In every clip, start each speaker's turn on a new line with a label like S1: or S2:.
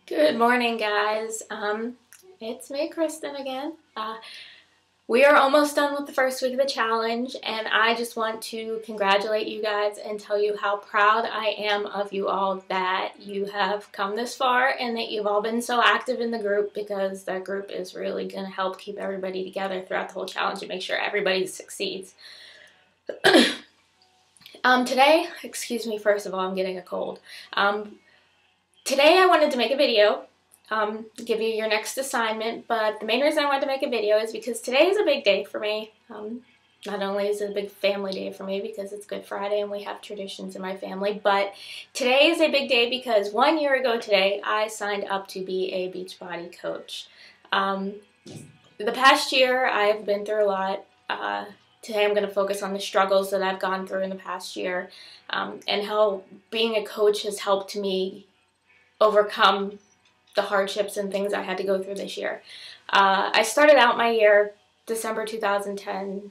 S1: Good morning, guys. It's me, Kristen, again. We are almost done with the first week of the challenge, and I just want to congratulate you guys and tell you how proud I am of you all that you have come this far and that you've all been so active in the group, because that group is really going to help keep everybody together throughout the whole challenge and make sure everybody succeeds. Today, excuse me, first of all, I'm getting a cold. Today I wanted to make a video, give you your next assignment, but the main reason I wanted to make a video is because today is a big day for me. Not only is it a big family day for me because it's Good Friday and we have traditions in my family, but today is a big day because 1 year ago today I signed up to be a Beachbody coach. The past year I've been through a lot. Today I'm going to focus on the struggles that I've gone through in the past year, and how being a coach has helped me overcome the hardships and things I had to go through this year. I started out my year, December 2010,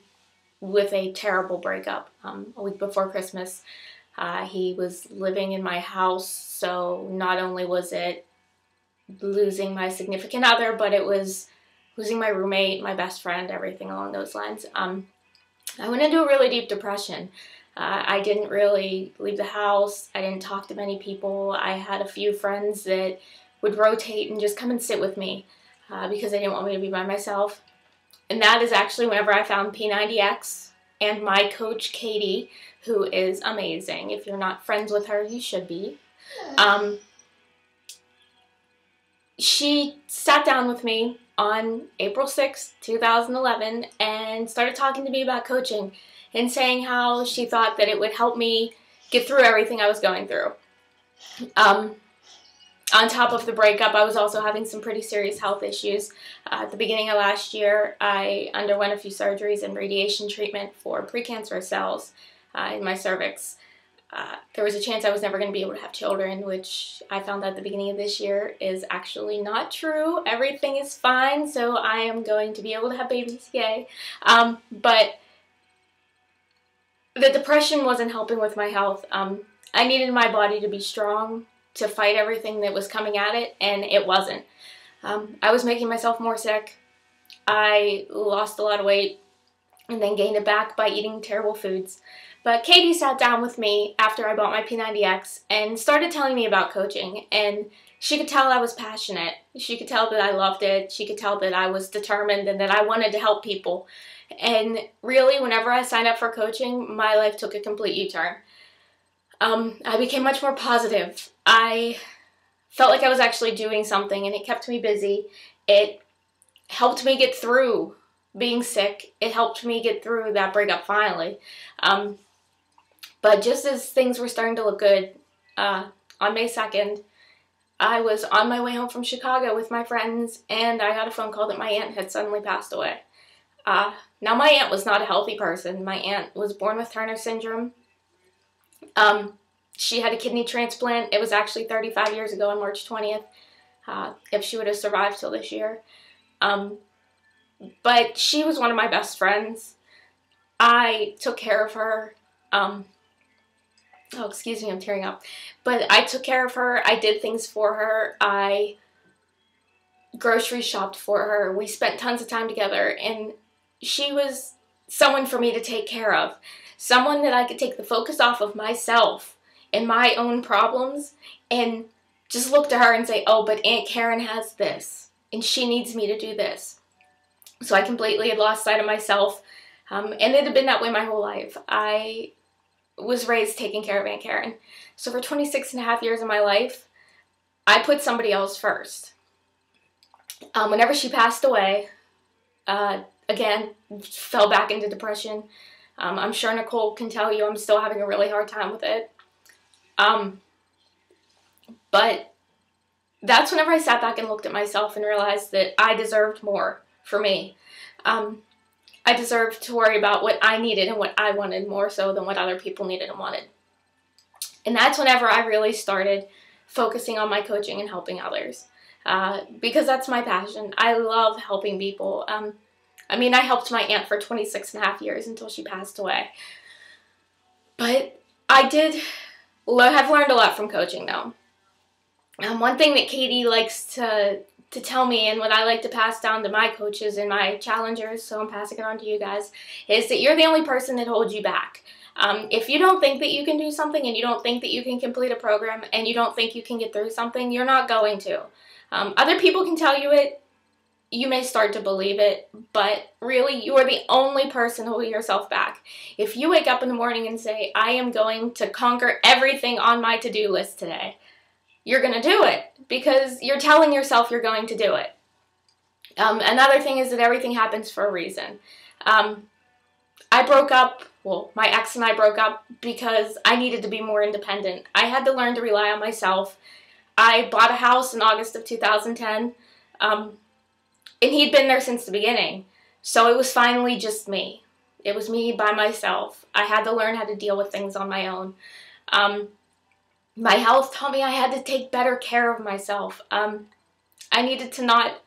S1: with a terrible breakup. A week before Christmas, he was living in my house, so not only was it losing my significant other, but it was losing my roommate, my best friend, everything along those lines. I went into a really deep depression. I didn't really leave the house. I didn't talk to many people. I had a few friends that would rotate and just come and sit with me because they didn't want me to be by myself. And that is actually whenever I found P90X and my coach, Katie, who is amazing. If you're not friends with her, you should be. She sat down with me on April 6th, 2011, and started talking to me about coaching and saying how she thought that it would help me get through everything I was going through. On top of the breakup, I was also having some pretty serious health issues. At the beginning of last year, I underwent a few surgeries and radiation treatment for precancerous cells in my cervix. There was a chance I was never going to be able to have children, which I found out at the beginning of this year is actually not true. Everything is fine, so I am going to be able to have babies, yay. But the depression wasn't helping with my health. I needed my body to be strong to fight everything that was coming at it, and it wasn't. I was making myself more sick. I lost a lot of weight and then gained it back by eating terrible foods. But Katie sat down with me after I bought my P90X and started telling me about coaching, and she could tell I was passionate. She could tell that I loved it. She could tell that I was determined and that I wanted to help people. And really, whenever I signed up for coaching, my life took a complete U-turn. I became much more positive. I felt like I was actually doing something, and it kept me busy. It helped me get through being sick. It helped me get through that breakup finally. But just as things were starting to look good, on May 2nd, I was on my way home from Chicago with my friends, and I got a phone call that my aunt had suddenly passed away. Now, my aunt was not a healthy person. My aunt was born with Turner syndrome. She had a kidney transplant. It was actually 35 years ago on March 20th, if she would have survived till this year. But she was one of my best friends. I took care of her. Oh, excuse me, I'm tearing up. But I took care of her. I did things for her. I grocery shopped for her. We spent tons of time together, and she was someone for me to take care of. Someone that I could take the focus off of myself and my own problems and just look to her and say, oh, but Aunt Karen has this, and she needs me to do this. So I completely had lost sight of myself, and it had been that way my whole life. I was raised taking care of Aunt Karen. So for 26 and a half years of my life, I put somebody else first. Whenever she passed away, again, fell back into depression. I'm sure Nicole can tell you I'm still having a really hard time with it. But that's whenever I sat back and looked at myself and realized that I deserved more for me. I deserved to worry about what I needed and what I wanted more so than what other people needed and wanted. And that's whenever I really started focusing on my coaching and helping others. Because that's my passion. I love helping people. I mean, I helped my aunt for 26 and a half years until she passed away. But I have learned a lot from coaching, though. One thing that Katie likes to tell me, and what I like to pass down to my coaches and my challengers, so I'm passing it on to you guys, is that you're the only person that holds you back. If you don't think that you can do something, and you don't think that you can complete a program, and you don't think you can get through something, you're not going to. Other people can tell you it. You may start to believe it, but really you are the only person holding yourself back. If you wake up in the morning and say, I am going to conquer everything on my to-do list today, you're going to do it because you're telling yourself you're going to do it. Another thing is that everything happens for a reason. I broke up, well, my ex and I broke up because I needed to be more independent. I had to learn to rely on myself. I bought a house in August of 2010, and he'd been there since the beginning. So it was finally just me. It was me by myself. I had to learn how to deal with things on my own. My health taught me I had to take better care of myself. I needed to not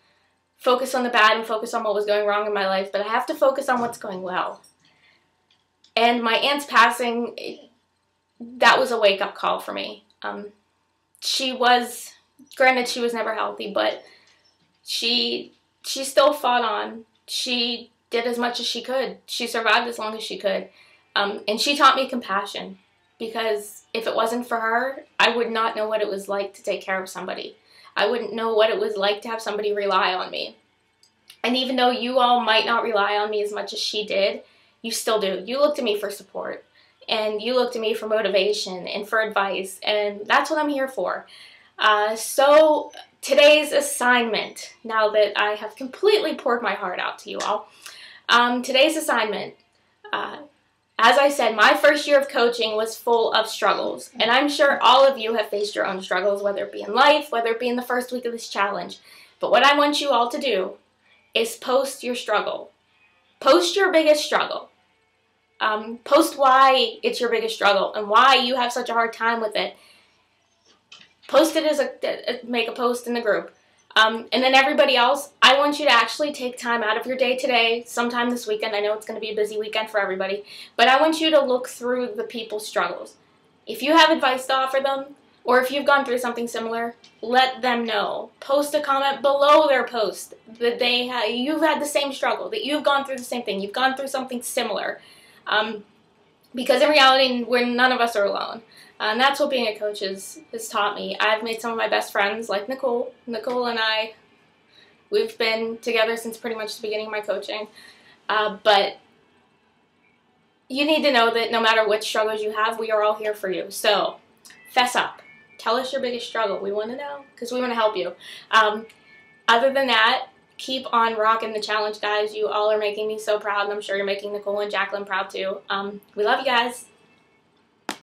S1: focus on the bad and focus on what was going wrong in my life, but I have to focus on what's going well. And my aunt's passing, that was a wake-up call for me. She was, granted she was never healthy, but she still fought on. She did as much as she could. She survived as long as she could. And she taught me compassion, because if it wasn't for her, I would not know what it was like to take care of somebody. I wouldn't know what it was like to have somebody rely on me. And even though you all might not rely on me as much as she did, you still do. You look to me for support, and you look to me for motivation and for advice, and that's what I'm here for. So today's assignment, now that I have completely poured my heart out to you all, today's assignment, as I said, my first year of coaching was full of struggles, and I'm sure all of you have faced your own struggles, whether it be in life, whether it be in the first week of this challenge. But what I want you all to do is post your struggle. Post your biggest struggle. Post why it's your biggest struggle and why you have such a hard time with it. Post it as make a post in the group. And then everybody else, I want you to actually take time out of your day today, sometime this weekend. I know it's going to be a busy weekend for everybody, but I want you to look through the people's struggles. If you have advice to offer them, or if you've gone through something similar, let them know. Post a comment below their post that you've had the same struggle, that you've gone through the same thing, you've gone through something similar. Because in reality, none of us are alone. And that's what being a coach has taught me. I've made some of my best friends, like Nicole. Nicole and I, we've been together since pretty much the beginning of my coaching. But you need to know that no matter what struggles you have, we are all here for you. So, fess up. Tell us your biggest struggle. We want to know, because we want to help you. Other than that, keep on rocking the challenge, guys. You all are making me so proud, and I'm sure you're making Nicole and Jacqueline proud too. We love you guys.